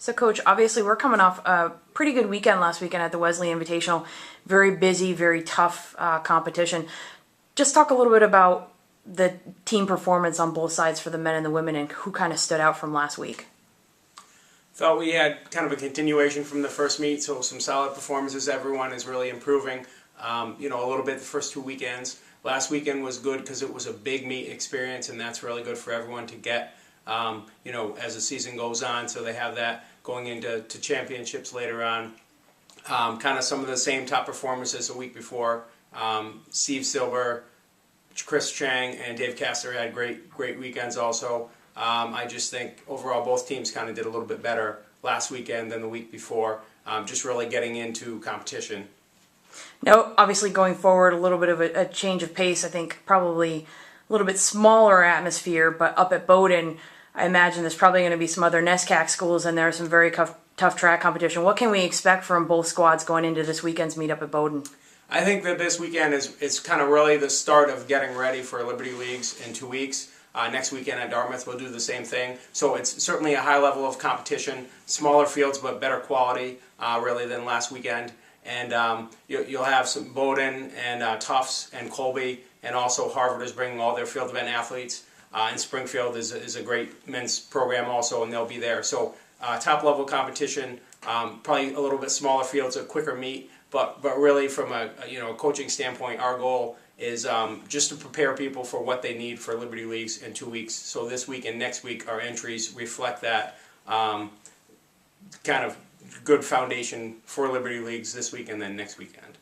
So, Coach, obviously we're coming off a pretty good weekend last weekend at the Wesley Invitational. Very busy, very tough competition. Just talk a little bit about the team performance on both sides for the men and the women and who kind of stood out from last week. Thought we had kind of a continuation from the first meet, so some solid performances. Everyone is really improving, a little bit the first 2 weekends. Last weekend was good because it was a big meet experience, and that's really good for everyone to get, as the season goes on, so they have that going into championships later on. Kind of some of the same top performances the week before. Steve Silver, Chris Chang, and Dave Castor had great weekends also. I just think overall both teams kind of did a little bit better last weekend than the week before, just really getting into competition. Now, obviously going forward, a little bit of a change of pace. I think probably a little bit smaller atmosphere, but up at Bowdoin, I imagine there's probably going to be some other NESCAC schools and there's some very tough track competition. What can we expect from both squads going into this weekend's meetup at Bowdoin? I think that this weekend is kind of really the start of getting ready for Liberty Leagues in 2 weeks. Next weekend at Dartmouth we'll do the same thing. So it's certainly a high level of competition, smaller fields but better quality really than last weekend. And you'll have some Bowdoin and Tufts and Colby, and also Harvard is bringing all their field event athletes. And Springfield is a great men's program also, and they'll be there. So top level competition, probably a little bit smaller fields, a quicker meet, but really from a coaching standpoint, our goal is just to prepare people for what they need for Liberty Leagues in 2 weeks. So this week and next week, our entries reflect that kind of good foundation for Liberty Leagues this week and then next weekend.